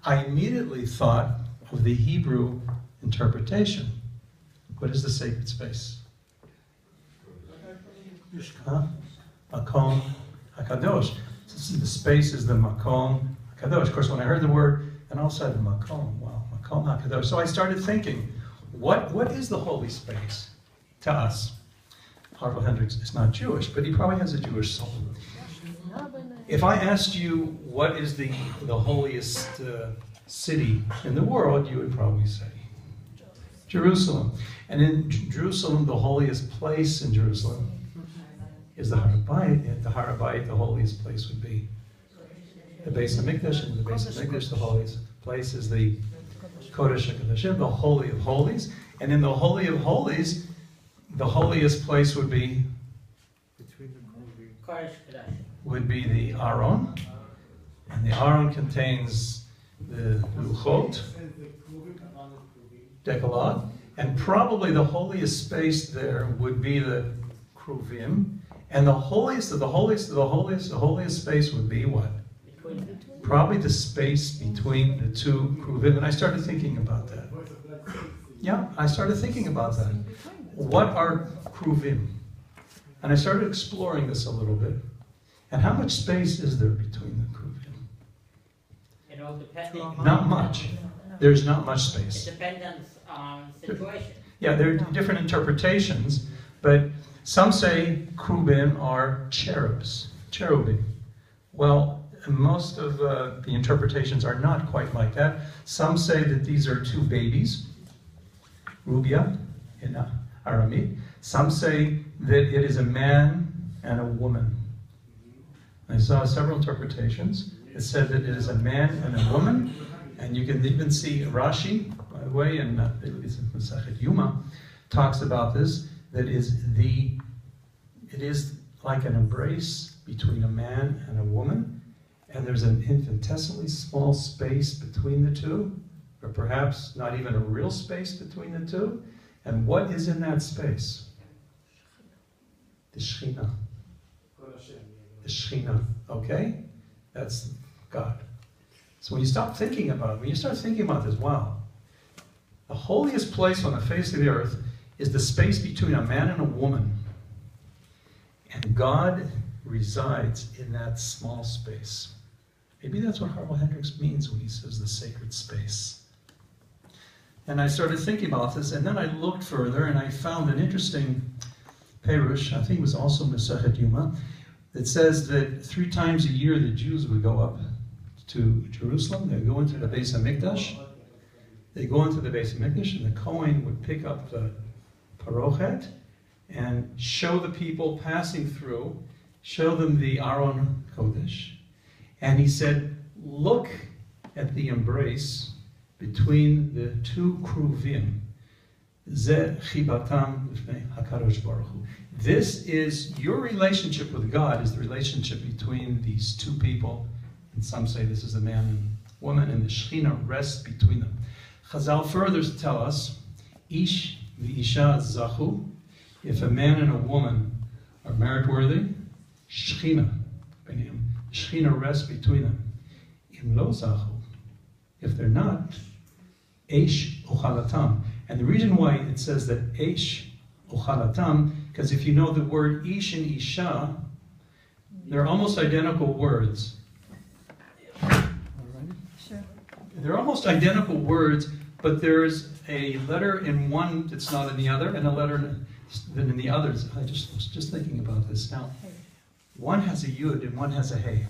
I immediately thought of the Hebrew interpretation. What is the sacred space? Makom HaKadosh. So the space is the Makom HaKadosh. Of course, when I heard the word, and also the Makom, wow, Makom HaKadosh. So I started thinking, what is the holy space to us? Harville Hendricks is not Jewish, but he probably has a Jewish soul. If I asked you what is the holiest city in the world, you would probably say Jerusalem. And in Jerusalem, the holiest place in Jerusalem is the HaRabayit. At the HaRabayit, the holiest place would be the Beis HaMikdash, and the Beis HaMikdash, the holiest place is the Kodesh HaKodashim, the Holy of Holies. And in the Holy of Holies, the holiest place would be the Aron, and the Aron contains the Luchot, Decalogue, and probably the holiest space there would be the Kruvim, and the holiest of the holiest of the holiest, the holiest space would be what? Probably the space between the two Kruvim, and I started thinking about that. Yeah, I started thinking about that. What are Kruvim? And I started exploring this a little bit. And how much space is there between the Kruvim? It all depends. Not much. There's not much space. It depends on situation. Yeah, there are different interpretations, but some say Kruvim are cherubim. Well, most of the interpretations are not quite like that. Some say that these are two babies, Rubia in Aramaic. Some say that it is a man and a woman. I saw several interpretations. It said that it is a man and a woman, and you can even see Rashi, by the way, in Masechet Yuma, talks about this, that it is like an embrace between a man and a woman, and there's an infinitesimally small space between the two, or perhaps not even a real space between the two. And what is in that space? The Shekhinah. The Shekhinah, okay? That's God. So when you start thinking about this, wow, the holiest place on the face of the earth is the space between a man and a woman. And God resides in that small space. Maybe that's what Harville Hendricks means when he says the sacred space. And I started thinking about this, and then I looked further, and I found an interesting Perush, I think it was also Masechet Yuma, that says that 3 times a year the Jews would go up to Jerusalem. They go into the Beis HaMikdash. They go into the Beis HaMikdash, and the Kohen would pick up the parochet and show the people passing through, show them the Aron Kodesh. And he said, look at the embrace between the two Kruvim. Ze chibatam l'fnei HaKadosh Baruch Hu. This is your relationship with God, is the relationship between these two people. And some say this is a man and woman, and the Shekhinah rests between them. Chazal further tell us, Ish v'isha zachu, if a man and a woman are merit-worthy, Shekhinah, Shekhinah rests between them. Im lo zachu, if they're not, Eish ochalatam. And the reason why it says that Eish ochalatam, because if you know the word Ish and Isha, they're almost identical words. Sure. They're almost identical words, but there's a letter in one that's not in the other, and a letter than in the others. I was just thinking about this now. One has a yud and one has a hey.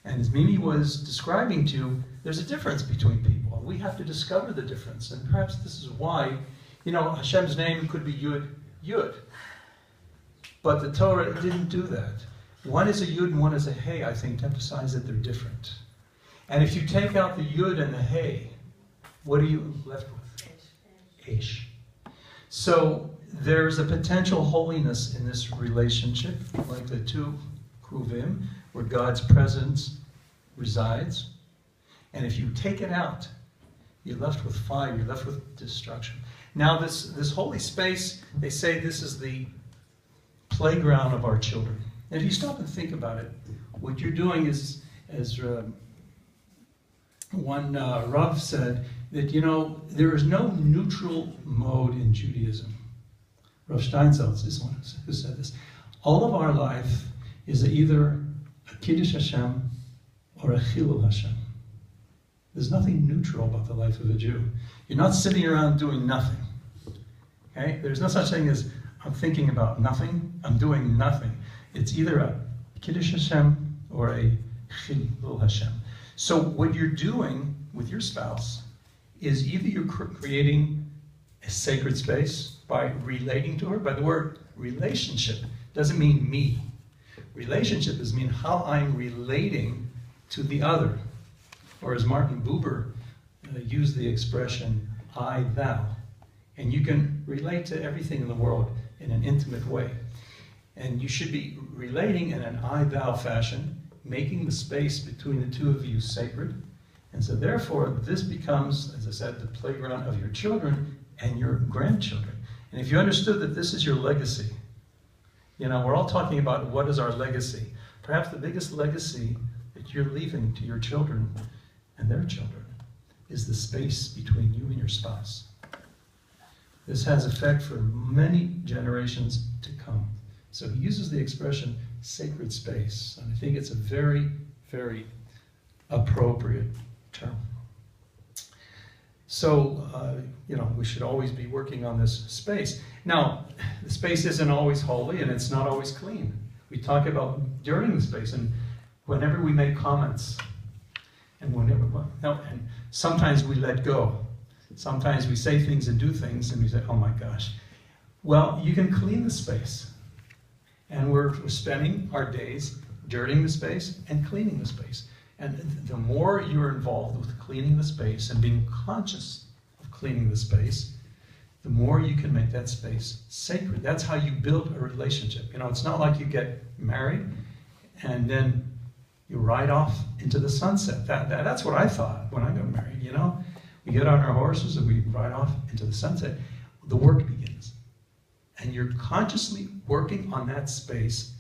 And as Mimi was describing to you, there's a difference between people. We have to discover the difference. And perhaps this is why, Hashem's name could be Yud, Yud. But the Torah didn't do that. One is a Yud and one is a Hey, I think, to emphasize that they're different. And if you take out the Yud and the Hey, what are you left with? Ish. So there's a potential holiness in this relationship, like the two Kruvim, where God's presence resides. And if you take it out, you're left with fire, you're left with destruction. Now this holy space, they say this is the playground of our children. And if you stop and think about it, what you're doing is, as one Rav said that, there is no neutral mode in Judaism. Rav Steinsaltz is one who said this. All of our life is either a Kiddush Hashem or a Chilul Hashem. There's nothing neutral about the life of a Jew. You're not sitting around doing nothing. Okay? There's no such thing as I'm thinking about nothing, I'm doing nothing. It's either a Kiddush Hashem or a Chilul Hashem. So what you're doing with your spouse is either you're creating a sacred space by relating to her. By the word relationship doesn't mean me. Relationship is mean how I'm relating to the other. Or as Martin Buber used the expression, I, thou. And you can relate to everything in the world in an intimate way. And you should be relating in an I, thou fashion, making the space between the two of you sacred. And so therefore, this becomes, as I said, the playground of your children and your grandchildren. And if you understood that this is your legacy, we're all talking about what is our legacy. Perhaps the biggest legacy that you're leaving to your children and their children is the space between you and your spouse. This has effect for many generations to come. So he uses the expression sacred space, and I think it's a very, very appropriate term. So, we should always be working on this space. Now, the space isn't always holy and it's not always clean. We talk about during the space and whenever we make comments, and sometimes we let go. Sometimes we say things and do things and we say, oh my gosh. Well, you can clean the space. And we're spending our days dirtying the space and cleaning the space. And the more you're involved with cleaning the space and being conscious of cleaning the space, the more you can make that space sacred. That's how you build a relationship. It's not like you get married and then you ride off into the sunset. That's what I thought when I got married, We get on our horses and we ride off into the sunset. The work begins. And you're consciously working on that space